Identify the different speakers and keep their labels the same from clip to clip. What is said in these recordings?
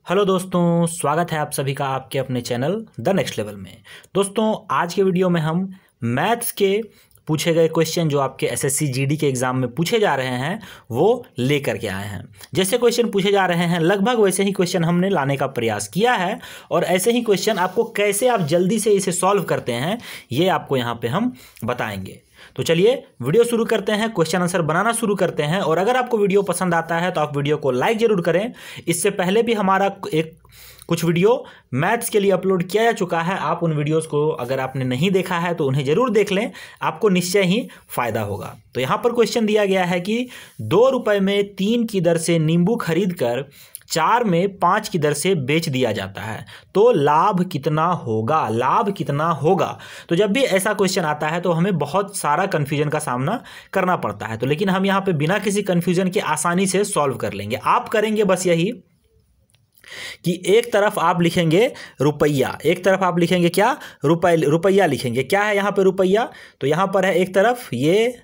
Speaker 1: Hello दोस्तों, स्वागत है आप सभी का आपके अपने चैनल द नेक्स्ट लेवल में। दोस्तों, आज के वीडियो में हम मैथ्स के पूछे गए क्वेश्चन जो आपके एसएससी जीडी के एग्जाम में पूछे जा रहे हैं वो लेकर के आए हैं। जैसे क्वेश्चन पूछे जा रहे हैं लगभग वैसे ही क्वेश्चन हमने लाने का प्रयास किया है और ऐसे ही क्वेश्चन आपको कैसे आप जल्दी से इसे सॉल्व करते हैं ये आपको यहाँ पे हम बताएंगे। तो चलिए वीडियो शुरू करते हैं, क्वेश्चन आंसर बनाना शुरू करते हैं। और अगर आपको वीडियो पसंद आता है तो आप वीडियो को लाइक जरूर करें। इससे पहले भी हमारा कुछ वीडियो मैथ्स के लिए अपलोड किया जा चुका है। आप उन वीडियोस को अगर आपने नहीं देखा है तो उन्हें जरूर देख लें, आपको निश्चय ही फायदा होगा। तो यहाँ पर क्वेश्चन दिया गया है कि 2 रुपए में 3 की दर से नींबू खरीद कर 4 में 5 की दर से बेच दिया जाता है, तो लाभ कितना होगा? लाभ कितना होगा? तो जब भी ऐसा क्वेश्चन आता है तो हमें बहुत सारा कन्फ्यूजन का सामना करना पड़ता है, तो लेकिन हम यहाँ पे बिना किसी कन्फ्यूजन के आसानी से सॉल्व कर लेंगे। आप करेंगे बस यही कि एक तरफ आप लिखेंगे रुपया, एक तरफ आप लिखेंगे क्या? रुपया लिखेंगे। क्या है यहाँ पे रुपया? तो यहाँ पर है एक तरफ ये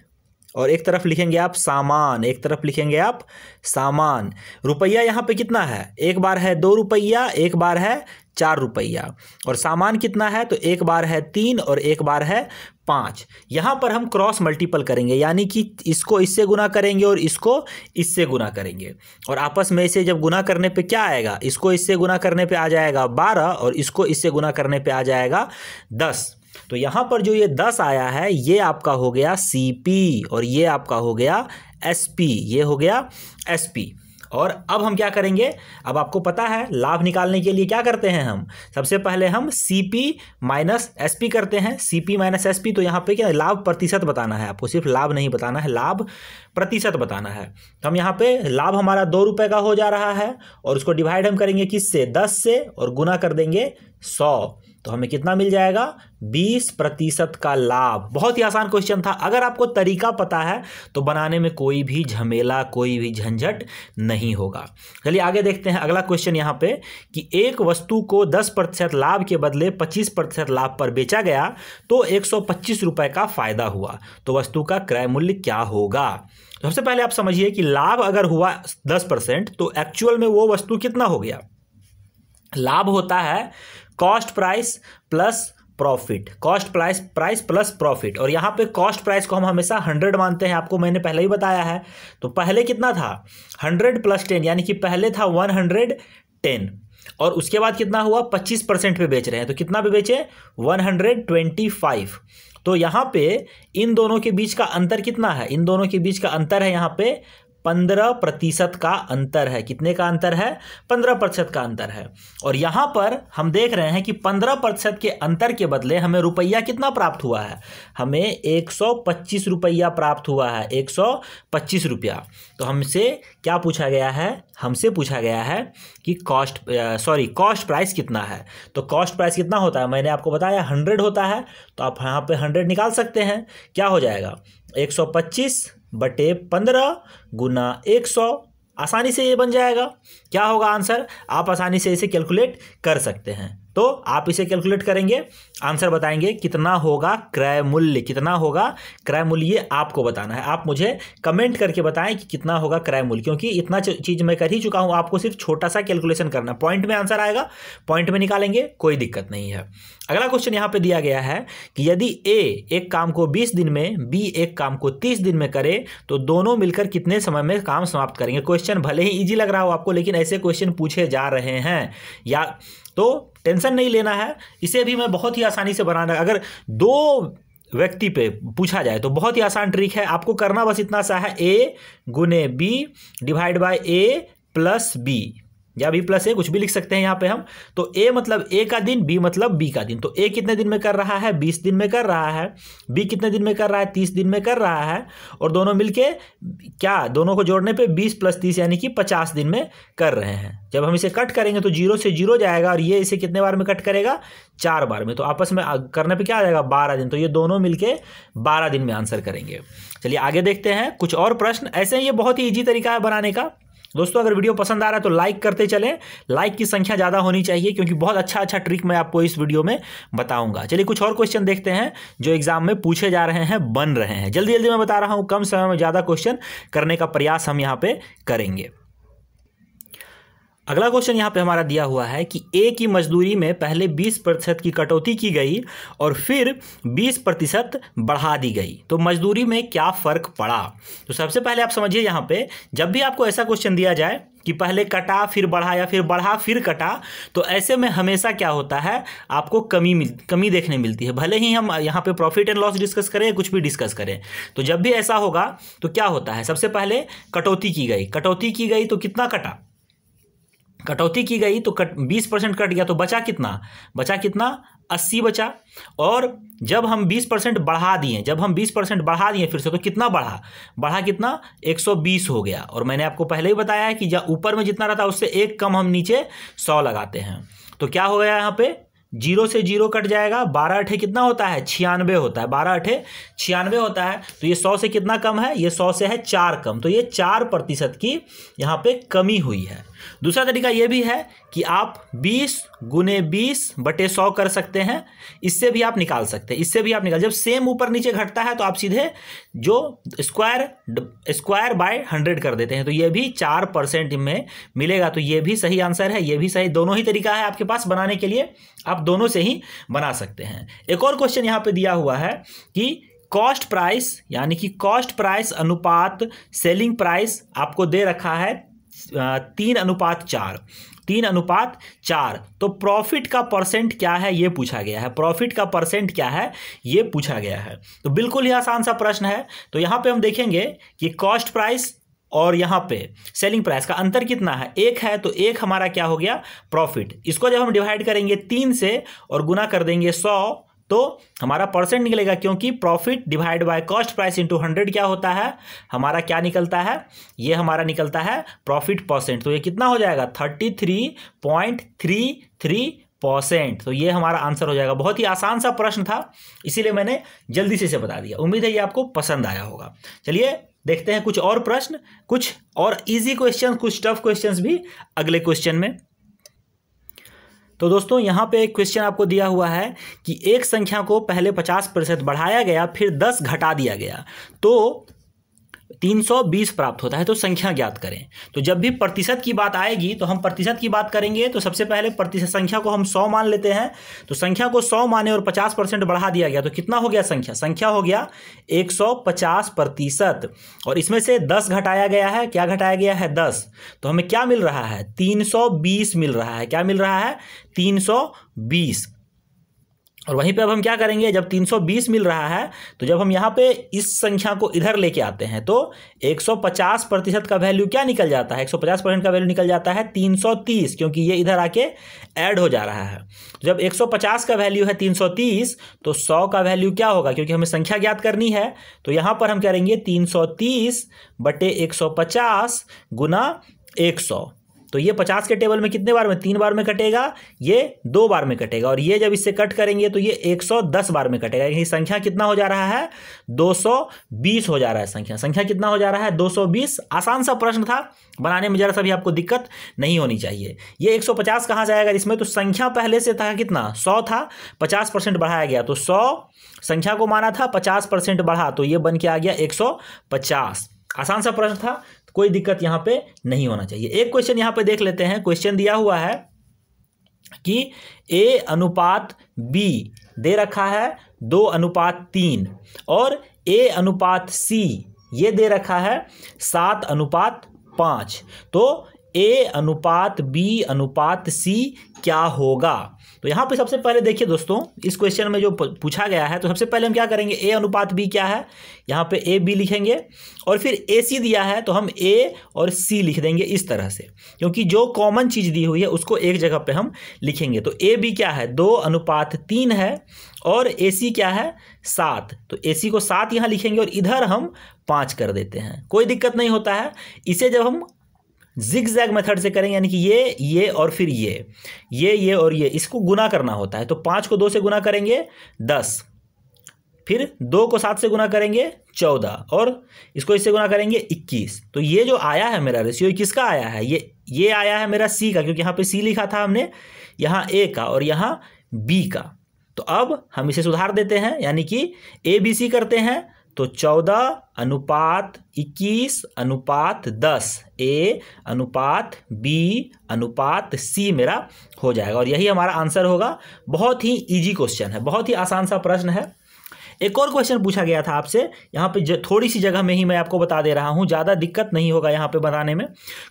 Speaker 1: और एक तरफ लिखेंगे आप सामान, एक तरफ लिखेंगे आप सामान। रुपया यहाँ पे कितना है? एक बार है 2 रुपया, एक बार है 4 रुपया। और सामान कितना है? तो एक बार है 3 और एक बार है 5। यहाँ पर हम क्रॉस मल्टीपल करेंगे, यानी कि इसको इससे गुना करेंगे और इसको इससे गुना करेंगे। और आपस में इसे जब गुना करने पे क्या आएगा? इसको इससे गुना करने पे आ जाएगा 12 और इसको इससे गुना करने पे आ जाएगा 10। तो यहाँ पर जो ये 10 आया है ये आपका हो गया सीपी और ये आपका हो गया एसपी, ये हो गया एसपी। और अब हम क्या करेंगे? अब आपको पता है लाभ निकालने के लिए क्या करते हैं हम? सबसे पहले हम सीपी माइनस एसपी करते हैं। सीपी माइनस एसपी, तो यहाँ पे क्या लाभ प्रतिशत बताना है आपको, सिर्फ लाभ नहीं बताना है, लाभ प्रतिशत बताना है। तो हम यहाँ पे लाभ हमारा 2 रुपए का हो जा रहा है और उसको डिवाइड हम करेंगे किससे? 10 से और गुना कर देंगे 100। तो हमें कितना मिल जाएगा? 20% का लाभ। बहुत ही आसान क्वेश्चन था। अगर आपको तरीका पता है तो बनाने में कोई भी झमेला, कोई भी झंझट नहीं होगा। चलिए आगे देखते हैं अगला क्वेश्चन यहाँ पे कि एक वस्तु को 10% लाभ के बदले 25% लाभ पर बेचा गया तो 125 रुपए का फायदा हुआ, तो वस्तु का क्रय मूल्य क्या होगा? तो सबसे पहले आप समझिए कि लाभ अगर हुआ 10% तो एक्चुअल में वो वस्तु कितना हो गया? लाभ होता है cost price plus profit, cost price plus profit. और यहाँ पे कॉस्ट प्राइस को हम हमेशा 100 मानते हैं, आपको मैंने पहले ही बताया है। तो पहले कितना था? 100 प्लस 10, यानी कि पहले था 110 और उसके बाद कितना हुआ? 25% पे बेच रहे हैं, तो कितना पे बेचे? 125। तो यहाँ पे इन दोनों के बीच का अंतर कितना है? इन दोनों के बीच का अंतर है यहाँ पे 15% का अंतर है। कितने का अंतर है? 15% का अंतर है। और यहां पर हम देख रहे हैं कि 15% के अंतर के बदले हमें रुपया कितना प्राप्त हुआ है? हमें 125 रुपया प्राप्त हुआ है, 125 रुपया। तो हमसे क्या पूछा गया है? हमसे पूछा गया है कि कॉस्ट प्राइस कितना है। तो कॉस्ट प्राइस कितना होता है? मैंने आपको बताया 100 होता है, तो आप यहाँ पे 100 निकाल सकते हैं। क्या हो जाएगा? 125 बटे 15 गुना 100। आसानी से ये बन जाएगा। क्या होगा आंसर? आप आसानी से इसे कैलकुलेट कर सकते हैं। तो आप इसे कैलकुलेट करेंगे, आंसर बताएंगे कितना होगा क्रय मूल्य, कितना होगा क्रय मूल्य, ये आपको बताना है। आप मुझे कमेंट करके बताएं कि कितना होगा क्रय मूल्य, क्योंकि इतना चीज मैं कर ही चुका हूं, आपको सिर्फ छोटा सा कैलकुलेशन करना। पॉइंट में आंसर आएगा, पॉइंट में निकालेंगे, कोई दिक्कत नहीं है। अगला क्वेश्चन यहाँ पे दिया गया है कि यदि ए एक काम को 20 दिन में, बी एक काम को 30 दिन में करे तो दोनों मिलकर कितने समय में काम समाप्त करेंगे? क्वेश्चन भले ही इजी लग रहा हो आपको, लेकिन ऐसे क्वेश्चन पूछे जा रहे हैं, या तो टेंशन नहीं लेना है। इसे भी मैं बहुत ही आसानी से बनाना, अगर 2 व्यक्ति पे पूछा जाए तो बहुत ही आसान ट्रिक है। आपको करना बस इतना सा है, ए गुने B divide by A plus B, या बी प्लस ए, कुछ भी लिख सकते हैं यहाँ पे हम। तो ए मतलब ए का दिन, बी मतलब बी का दिन। तो ए कितने दिन में कर रहा है? 20 दिन में कर रहा है। बी कितने दिन में कर रहा है? 30 दिन में कर रहा है। और दोनों मिलके क्या, दोनों को जोड़ने पे 20 प्लस 30 यानी कि 50 दिन में कर रहे हैं। जब हम इसे कट करेंगे तो 0 से 0 जाएगा और ये इसे कितने बार में कट करेगा? 4 बार में। तो आपस में करने पे क्या आ जाएगा? 12 दिन। तो ये दोनों मिलके 12 दिन में आंसर करेंगे। चलिए आगे देखते हैं कुछ और प्रश्न। ऐसे ये बहुत ही ईजी तरीका है बनाने का। दोस्तों अगर वीडियो पसंद आ रहा है तो लाइक करते चलें। लाइक की संख्या ज़्यादा होनी चाहिए, क्योंकि बहुत अच्छा ट्रिक मैं आपको इस वीडियो में बताऊंगा। चलिए कुछ और क्वेश्चन देखते हैं जो एग्जाम में पूछे जा रहे हैं, बन रहे हैं। जल्दी जल्दी मैं बता रहा हूं, कम समय में ज़्यादा क्वेश्चन करने का प्रयास हम यहाँ पे करेंगे। अगला क्वेश्चन यहाँ पे हमारा दिया हुआ है कि ए की मजदूरी में पहले 20% की कटौती की गई और फिर 20% बढ़ा दी गई, तो मजदूरी में क्या फ़र्क पड़ा। तो सबसे पहले आप समझिए, यहाँ पे जब भी आपको ऐसा क्वेश्चन दिया जाए कि पहले कटा फिर बढ़ा या फिर बढ़ा फिर कटा, तो ऐसे में हमेशा क्या होता है, आपको कमी देखने मिलती है। भले ही हम यहाँ पे प्रॉफिट एंड लॉस डिस्कस करें, कुछ भी डिस्कस करें, तो जब भी ऐसा होगा तो क्या होता है, सबसे पहले कटौती की गई तो कितना कटा, कटौती की गई तो 20% कट गया, तो बचा कितना 80 बचा। और जब हम 20% बढ़ा दिए फिर से, तो कितना बढ़ा कितना 120 हो गया। और मैंने आपको पहले ही बताया है कि जब ऊपर में जितना रहता है उससे एक कम हम नीचे 100 लगाते हैं, तो क्या हो गया यहाँ पे 0 से 0 कट जाएगा, 12 अठे कितना होता है 96 होता है, 12 अठे 96 होता है। तो ये 100 से कितना कम है, ये 100 से है 4 कम, तो ये 4% की यहाँ पे कमी हुई है। दूसरा तरीका ये भी है कि आप 20 गुने 20/100 कर सकते हैं, इससे भी आप निकाल सकते हैं। जब सेम ऊपर नीचे घटता है तो आप सीधे जो स्क्वायर बाय 100 कर देते हैं, तो ये भी 4% में मिलेगा। तो ये भी सही आंसर है, ये भी सही, दोनों ही तरीका है आपके पास बनाने के लिए, आप दोनों से ही बना सकते हैं। एक और क्वेश्चन यहाँ पे दिया हुआ है कि कॉस्ट प्राइस, यानी कि कॉस्ट प्राइस अनुपात सेलिंग प्राइस आपको दे रखा है 3:4। तो प्रॉफिट का परसेंट क्या है ये पूछा गया है। तो बिल्कुल ही आसान सा प्रश्न है। तो यहाँ पे हम देखेंगे कि कॉस्ट प्राइस और यहाँ पे सेलिंग प्राइस का अंतर कितना है, 1 है, तो 1 हमारा क्या हो गया प्रॉफिट। इसको जब हम डिवाइड करेंगे 3 से और गुना कर देंगे 100, तो हमारा परसेंट निकलेगा, क्योंकि profit divide by cost price into 100 क्या होता है, हमारा क्या निकलता है, ये हमारा निकलता है प्रॉफिट परसेंट। तो ये कितना हो जाएगा 33.33%। तो ये हमारा आंसर हो जाएगा। बहुत ही आसान सा प्रश्न था, इसीलिए मैंने जल्दी से इसे बता दिया। उम्मीद है ये आपको पसंद आया होगा। चलिए देखते हैं कुछ और प्रश्न, कुछ और इजी क्वेश्चन, कुछ टफ क्वेश्चंस भी अगले क्वेश्चन में। तो दोस्तों यहाँ पे एक क्वेश्चन आपको दिया हुआ है कि एक संख्या को पहले 50% बढ़ाया गया, फिर 10 घटा दिया गया, तो 320 प्राप्त होता है, तो संख्या ज्ञात करें। तो जब भी प्रतिशत की बात आएगी तो हम प्रतिशत की बात करेंगे, तो सबसे पहले प्रतिशत संख्या को हम 100 मान लेते हैं। तो संख्या को 100 माने और 50% बढ़ा दिया गया, तो कितना हो गया संख्या हो गया 150%। और इसमें से 10 घटाया गया है, क्या घटाया गया है 10, तो हमें क्या मिल रहा है 320 मिल रहा है। क्या मिल रहा है 320। और वहीं पे अब हम क्या करेंगे, जब 320 मिल रहा है तो जब हम यहाँ पे इस संख्या को इधर लेके आते हैं तो 150% का वैल्यू क्या निकल जाता है, 150% का वैल्यू निकल जाता है 330, क्योंकि ये इधर आके ऐड हो जा रहा है। जब 150 का वैल्यू है 330, तो 100 का वैल्यू क्या होगा, क्योंकि हमें संख्या ज्ञात करनी है, तो यहाँ पर हम करेंगे 330/150 गुना 100। तो ये 50 के टेबल में कितने बार में, 3 बार में कटेगा, ये 2 बार में कटेगा, और ये जब इससे कट करेंगे तो ये 110 बार में कटेगा। ये संख्या कितना हो जा रहा है 220 हो जा रहा है। संख्या कितना हो जा रहा है 220। आसान सा प्रश्न था, बनाने में जरा सा भी आपको दिक्कत नहीं होनी चाहिए। ये 150 कहाँ जाएगा इसमें, तो संख्या पहले से था कितना 100 था, 50% बढ़ाया गया, तो 100 संख्या को माना था, 50% बढ़ा, तो ये बन के आ गया 150। आसान सा प्रश्न था, कोई दिक्कत यहाँ पे नहीं होना चाहिए। एक क्वेश्चन यहाँ पे देख लेते हैं। क्वेश्चन दिया हुआ है कि A/B दे रखा है 2:3 और A/C ये दे रखा है 7:5। तो A/B/C क्या होगा। तो यहाँ पे सबसे पहले देखिए दोस्तों, इस क्वेश्चन में जो पूछा गया है, तो सबसे पहले हम क्या करेंगे, A/B क्या है, यहाँ पे AB लिखेंगे, और फिर AC दिया है तो हम A और C लिख देंगे इस तरह से, क्योंकि जो कॉमन चीज़ दी हुई है उसको एक जगह पे हम लिखेंगे। तो AB क्या है 2:3 है और AC क्या है 7, तो AC को 7 यहाँ लिखेंगे और इधर हम 5 कर देते हैं, कोई दिक्कत नहीं होता है। इसे जब हम जिग जैग मेथड से करेंगे, यानी कि ये और फिर ये और ये, इसको गुना करना होता है। तो 5 को 2 से गुना करेंगे 10, फिर 2 को 7 से गुना करेंगे 14, और इसको इससे गुना करेंगे 21। तो ये जो आया है मेरा रेशियो किसका आया है, ये आया है मेरा C का, क्योंकि यहाँ पे C लिखा था हमने, यहाँ A का और यहाँ B का। तो अब हम इसे सुधार देते हैं, यानी कि ABC करते हैं तो 14:21:10 A::B::C मेरा हो जाएगा और यही हमारा आंसर होगा। बहुत ही इजी क्वेश्चन है, बहुत ही आसान सा प्रश्न है। एक और क्वेश्चन पूछा गया था आपसे, यहाँ पे थोड़ी सी जगह में ही मैं आपको बता दे रहा हूँ, ज़्यादा दिक्कत नहीं होगा यहाँ पे बताने में।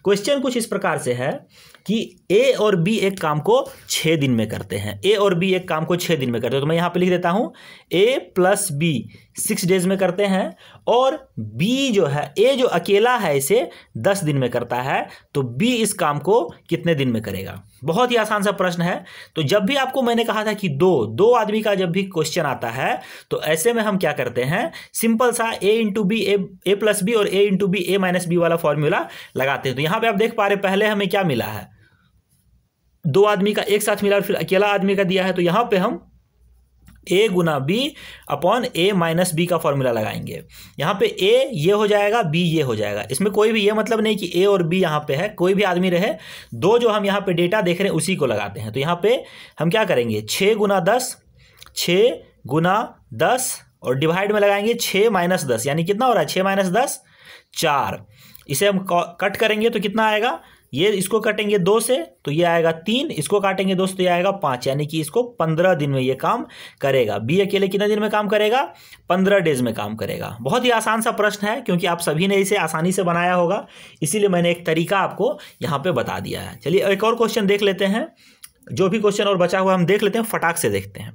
Speaker 1: क्वेश्चन कुछ इस प्रकार से है कि ए और बी एक काम को 6 दिन में करते हैं। ए और बी एक काम को 6 दिन में करते हैं, तो मैं यहाँ पे लिख देता हूँ A + B 6 डेज में करते हैं और B जो है, A जो अकेला है इसे 10 दिन में करता है, तो B इस काम को कितने दिन में करेगा। बहुत ही आसान सा प्रश्न है। तो जब भी आपको मैंने कहा था कि दो आदमी का जब भी क्वेश्चन आता है तो ऐसे में हम क्या करते हैं, सिंपल सा A × B A + B और A × B A - B वाला फॉर्मूला लगाते हैं। तो यहाँ पे आप देख पा रहे पहले हमें क्या मिला है, 2 आदमी का एक साथ मिला और फिर अकेला आदमी का दिया है, तो यहाँ पे हम A × B / A - B का फॉर्मूला लगाएंगे। यहाँ पे A ये हो जाएगा, B ये हो जाएगा। इसमें कोई भी ये मतलब नहीं कि A और B यहाँ पे है, कोई भी आदमी रहे, 2 जो हम यहाँ पे डेटा देख रहे हैं उसी को लगाते हैं। तो यहाँ पे हम क्या करेंगे, 6 × 10 और डिवाइड में लगाएंगे 6 - 10, यानी कितना हो रहा है 6 - 10 4। इसे हम कट करेंगे तो कितना आएगा, ये इसको काटेंगे 2 से तो ये आएगा 3, इसको काटेंगे 2 से तो ये आएगा 5, यानी कि इसको 15 दिन में ये काम करेगा। बी अकेले कितने दिन में काम करेगा, 15 डेज में काम करेगा। बहुत ही आसान सा प्रश्न है, क्योंकि आप सभी ने इसे आसानी से बनाया होगा, इसीलिए मैंने एक तरीका आपको यहाँ पे बता दिया है। चलिए एक और क्वेश्चन देख लेते हैं, जो भी क्वेश्चन और बचा हुआ हम देख लेते हैं, फटाक से देखते हैं।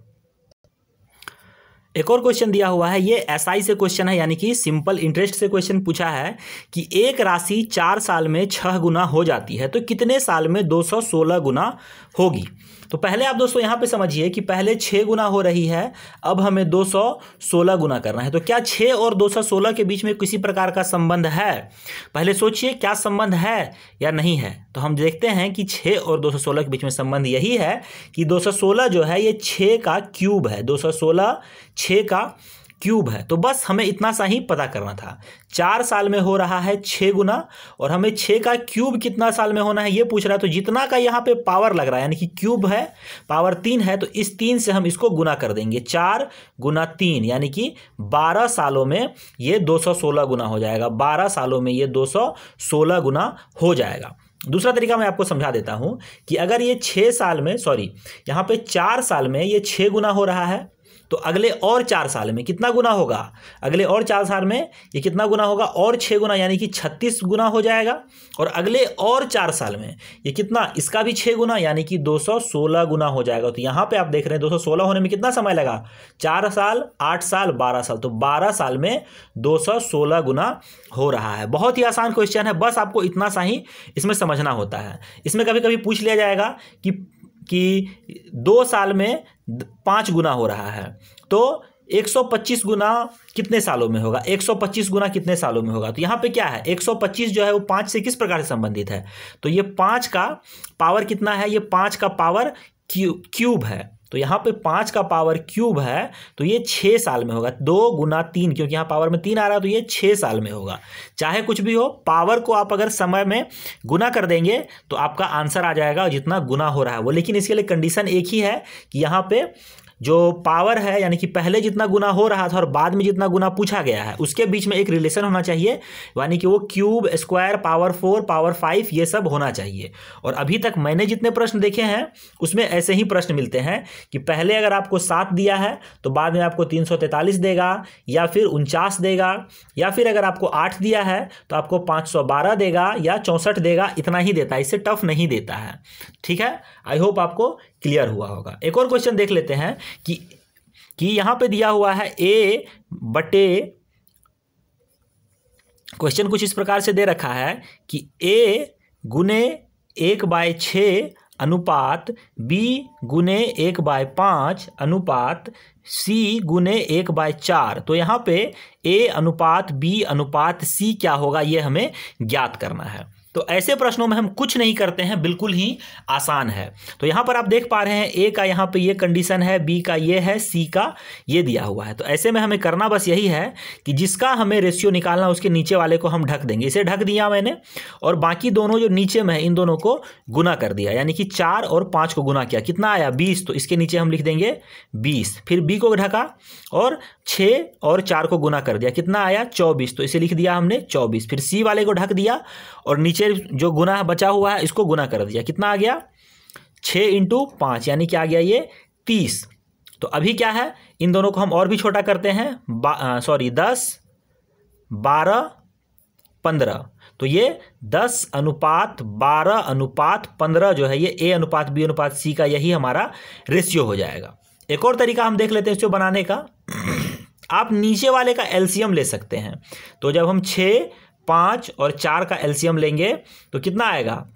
Speaker 1: एक और क्वेश्चन दिया हुआ है, ये एसआई से क्वेश्चन है, यानी कि सिंपल इंटरेस्ट से क्वेश्चन पूछा है कि एक राशि 4 साल में 6 गुना हो जाती है तो कितने साल में 216 गुना होगी। तो पहले आप दोस्तों यहाँ पे समझिए कि पहले 6 गुना हो रही है, अब हमें 216 गुना करना है। तो क्या 6 और 216 के बीच में किसी प्रकार का संबंध है, पहले सोचिए क्या संबंध है या नहीं है। तो हम देखते हैं कि 6 और 216 के बीच में संबंध यही है कि 216 जो है ये 6 का क्यूब है, 216 6 का क्यूब है। तो बस हमें इतना सा ही पता करना था। 4 साल में हो रहा है 6 गुना और हमें 6 का क्यूब कितना साल में होना है ये पूछ रहा है। तो जितना का यहाँ पे पावर लग रहा है, यानी कि क्यूब है, पावर 3 है, तो इस 3 से हम इसको गुना कर देंगे। 4 × 3 यानी कि 12 सालों में ये 216 गुना हो जाएगा। 12 सालों में ये 216 गुना हो जाएगा। दूसरा तरीका मैं आपको समझा देता हूँ कि अगर ये 6 साल में, सॉरी यहाँ पे 4 साल में ये 6 गुना हो रहा है, तो अगले और 4 साल में कितना गुना होगा, अगले और 4 साल में ये कितना गुना होगा, और 6 गुना, यानी कि 36 गुना हो जाएगा। और अगले और 4 साल में ये कितना, इसका भी 6 गुना, यानी कि 216 गुना हो जाएगा। तो यहाँ पे आप देख रहे हैं 216 होने में कितना समय लगा, 4 साल, 8 साल, 12 साल। तो 12 साल में 216 गुना हो रहा है। बहुत ही आसान क्वेश्चन है, बस आपको इतना सा ही इसमें समझना होता है। इसमें कभी कभी पूछ लिया जाएगा कि 2 साल में 5 गुना हो रहा है, तो 125 गुना कितने सालों में होगा, 125 गुना कितने सालों में होगा। तो यहाँ पे क्या है, 125 जो है वो 5 से किस प्रकार से संबंधित है, तो ये 5 का पावर कितना है, ये 5 का पावर क्यूब है। तो यहाँ पे 5 का पावर क्यूब है, तो ये 6 साल में होगा। 2 × 3, क्योंकि यहाँ पावर में 3 आ रहा है, तो ये 6 साल में होगा। चाहे कुछ भी हो, पावर को आप अगर समय में गुना कर देंगे तो आपका आंसर आ जाएगा जितना गुना हो रहा है वो। लेकिन इसके लिए कंडीशन एक ही है कि यहाँ पे जो पावर है, यानी कि पहले जितना गुना हो रहा था और बाद में जितना गुना पूछा गया है, उसके बीच में एक रिलेशन होना चाहिए, यानी कि वो क्यूब, स्क्वायर, पावर 4, पावर 5 ये सब होना चाहिए। और अभी तक मैंने जितने प्रश्न देखे हैं उसमें ऐसे ही प्रश्न मिलते हैं कि पहले अगर आपको 7 दिया है तो बाद में आपको 343 देगा, या फिर 49 देगा, या फिर अगर आपको 8 दिया है तो आपको 512 देगा या 64 देगा, इतना ही देता है, इससे टफ नहीं देता है। ठीक है, आई होप आपको क्लियर हुआ होगा। एक और क्वेश्चन देख लेते हैं कि यहां पे दिया हुआ है क्वेश्चन कुछ इस प्रकार से दे रखा है कि A × 1/6 अनुपात B × 1/5 अनुपात C × 1/4। तो यहाँ पे A अनुपात B अनुपात C क्या होगा ये हमें ज्ञात करना है। तो ऐसे प्रश्नों में हम कुछ नहीं करते हैं, बिल्कुल ही आसान है। तो यहाँ पर आप देख पा रहे हैं ए का यहाँ पे ये कंडीशन है, बी का ये है, सी का ये दिया हुआ है। तो ऐसे में हमें करना बस यही है कि जिसका हमें रेशियो निकालना उसके नीचे वाले को हम ढक देंगे। इसे ढक दिया मैंने और बाकी दोनों जो नीचे में है इन दोनों को गुना कर दिया, यानी कि 4 और 5 को गुना किया, कितना आया 20। तो इसके नीचे हम लिख देंगे 20। फिर बी को ढका और 6 और 4 को गुना कर दिया, कितना आया 24। तो इसे लिख दिया हमने 24। फिर सी वाले को ढक दिया और नीचे जो गुना बचा हुआ है इसको गुना कर दिया, कितना आ गया 6 × 5, यानी कि आ गया ये 30। तो अभी क्या है, इन दोनों को हम और भी छोटा करते हैं, 10, 12, 15। तो ये 10:12:15 जो है ये A:B:C का यही हमारा रेशियो हो जाएगा। एक और तरीका हम देख लेते हैं इसको बनाने का। आप नीचे वाले का एलसीएम ले सकते हैं। तो जब हम 6, 5 और 4 का एलसीएम लेंगे तो कितना आएगा,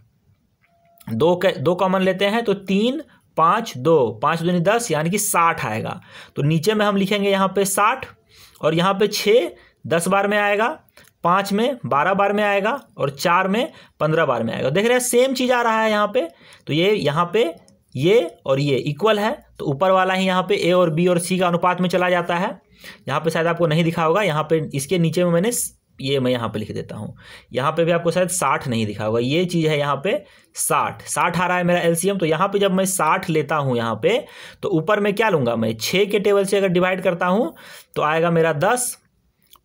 Speaker 1: 2 कॉमन लेते हैं तो 3, 5, 2, 5 दूनी 10, यानी कि 60 आएगा। तो नीचे में हम लिखेंगे यहाँ पे 60 और यहाँ पे 6 10 बार में आएगा, 5 में 12 बार में आएगा और 4 में 15 बार में आएगा। देख रहे हैं सेम चीज़ आ रहा है यहाँ पे। तो ये यहाँ पे ये और ये इक्वल है, तो ऊपर वाला ही यहाँ पे ए और बी और सी का अनुपात में चला जाता है। यहाँ पे शायद आपको नहीं दिखा होगा, यहाँ पे इसके नीचे में मैंने ये मैं यहाँ पे लिख देता हूँ। यहाँ पे भी आपको शायद 60 नहीं दिखा होगा, ये चीज़ है यहाँ पे 60 आ रहा है मेरा एलसीएम। तो यहाँ पे जब मैं 60 लेता हूँ यहाँ पे, तो ऊपर में क्या लूँगा मैं, 6 के टेबल से अगर डिवाइड करता हूँ तो आएगा मेरा 10,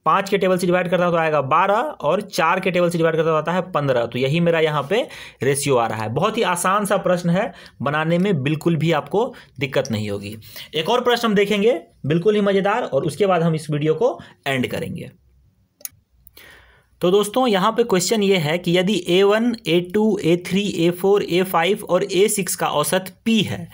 Speaker 1: 5 के टेबल से डिवाइड करता हूँ तो आएगा 12 और 4 के टेबल से डिवाइड करता आता है 15। तो यही मेरा यहाँ पे रेशियो आ रहा है। बहुत ही आसान सा प्रश्न है, बनाने में बिल्कुल भी आपको दिक्कत नहीं होगी। एक और प्रश्न हम देखेंगे बिल्कुल ही मज़ेदार, और उसके बाद हम इस वीडियो को एंड करेंगे। तो दोस्तों यहाँ पे क्वेश्चन ये है कि यदि A1, A2, A3, A4, A5 और A6 का औसत P है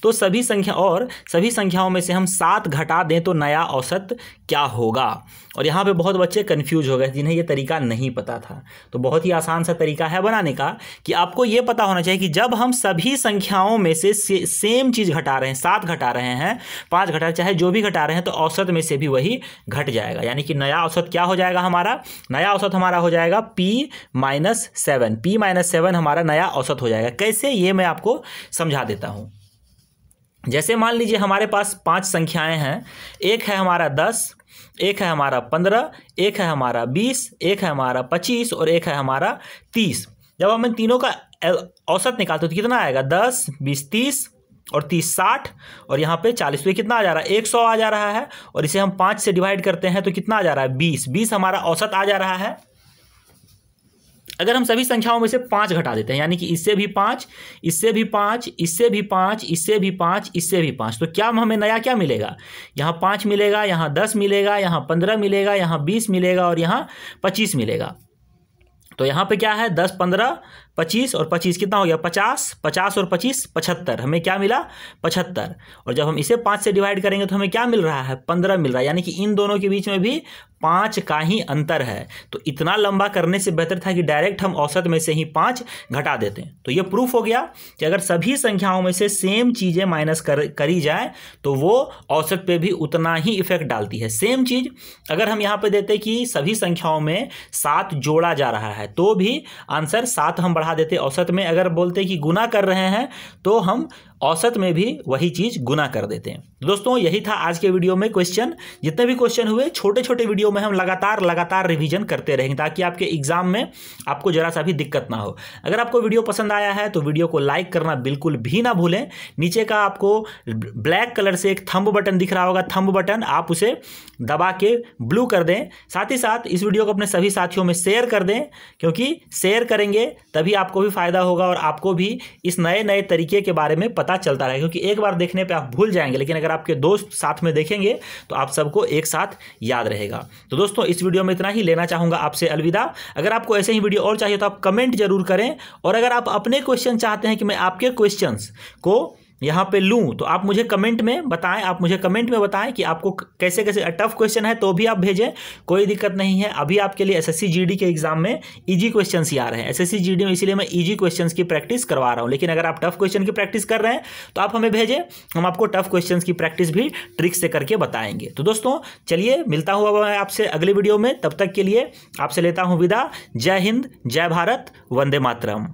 Speaker 1: तो सभी संख्याओं में से हम 7 घटा दें तो नया औसत क्या होगा। और यहाँ पे बहुत बच्चे कंफ्यूज हो गए जिन्हें ये तरीका नहीं पता था। तो बहुत ही आसान सा तरीका है बनाने का कि आपको ये पता होना चाहिए कि जब हम सभी संख्याओं में से सेम चीज़ घटा रहे हैं, 7 घटा रहे हैं, 5 घटा, चाहे जो भी घटा रहे हैं, तो औसत में से भी वही घट जाएगा। यानी कि नया औसत क्या हो जाएगा हमारा, नया औसत हमारा हो जाएगा P-7। P-7 हमारा नया औसत हो जाएगा। कैसे, ये मैं आपको समझा देता हूँ। जैसे मान लीजिए हमारे पास 5 संख्याएं हैं, एक है हमारा 10, एक है हमारा 15, एक है हमारा 20, एक है हमारा 25 और एक है हमारा 30। जब हम इन तीनों का औसत निकालते तो कितना आएगा, 10, 20, 30 और 30 60 और यहाँ पे 40। तो ये कितना आ जा रहा है, 100 आ जा रहा है। और इसे हम 5 से डिवाइड करते हैं तो कितना आ जा रहा है, 20 हमारा औसत आ जा रहा है। अगर हम सभी संख्याओं में से 5 घटा देते हैं, यानी कि इससे भी 5, इससे भी 5, इससे भी 5, इससे भी 5, इससे भी 5, तो क्या हमें नया क्या मिलेगा, यहाँ 5 मिलेगा, यहाँ 10 मिलेगा, यहाँ 15 मिलेगा, यहाँ 20 मिलेगा और यहाँ 25 मिलेगा। तो यहाँ पे क्या है, 10, 15, 25 और 25 कितना हो गया, 50, 50 और 25 75। हमें क्या मिला, 75। और जब हम इसे 5 से डिवाइड करेंगे तो हमें क्या मिल रहा है, 15 मिल रहा है। यानी कि इन दोनों के बीच में भी 5 का ही अंतर है। तो इतना लंबा करने से बेहतर था कि डायरेक्ट हम औसत में से ही 5 घटा देते हैं। तो ये प्रूफ हो गया कि अगर सभी संख्याओं में से सेम चीज़ें माइनस करी जाए तो वो औसत पे भी उतना ही इफेक्ट डालती है। सेम चीज़ अगर हम यहाँ पे देते कि सभी संख्याओं में 7 जोड़ा जा रहा है तो भी आंसर 7 हम बढ़ा देते औसत में। अगर बोलते कि गुना कर रहे हैं तो हम औसत में भी वही चीज़ गुना कर देते हैं। दोस्तों यही था आज के वीडियो में क्वेश्चन। जितने भी क्वेश्चन हुए छोटे छोटे वीडियो में हम लगातार रिवीजन करते रहेंगे ताकि आपके एग्जाम में आपको जरा सा भी दिक्कत ना हो। अगर आपको वीडियो पसंद आया है तो वीडियो को लाइक करना बिल्कुल भी ना भूलें। नीचे का आपको ब्लैक कलर से एक थंब बटन दिख रहा होगा, थंब बटन, आप उसे दबा के ब्लू कर दें। साथ ही साथ इस वीडियो को अपने सभी साथियों में शेयर कर दें, क्योंकि शेयर करेंगे तभी आपको भी फायदा होगा और आपको भी इस नए तरीके के बारे में पता चलता रहेगा। क्योंकि एक बार देखने पे आप भूल जाएंगे, लेकिन अगर आपके दोस्त साथ में देखेंगे तो आप सबको एक साथ याद रहेगा। तो दोस्तों इस वीडियो में इतना ही लेना चाहूँगा आपसे अलविदा। अगर आपको ऐसे ही वीडियो और चाहिए तो आप कमेंट जरूर करें, और अगर आप अपने क्वेश्चन चाहते हैं कि मैं आपके क्वेश्चंस को यहाँ पे लूँ तो आप मुझे कमेंट में बताएं कि आपको कैसे कैसे टफ क्वेश्चन है तो भी आप भेजें, कोई दिक्कत नहीं है। अभी आपके लिए एसएससी जीडी के एग्जाम में इजी क्वेश्चंस ही आ रहे हैं, एसएससी जीडी में, इसीलिए मैं इजी क्वेश्चंस की प्रैक्टिस करवा रहा हूँ। लेकिन अगर आप टफ क्वेश्चन की प्रैक्टिस कर रहे हैं तो आप हमें भेजें, हम आपको टफ क्वेश्चंस की प्रैक्टिस भी ट्रिक से करके बताएंगे। तो दोस्तों चलिए, मिलता हुआ मैं आपसे अगले वीडियो में, तब तक के लिए आपसे लेता हूँ विदा। जय हिंद, जय भारत, वंदे मातरम।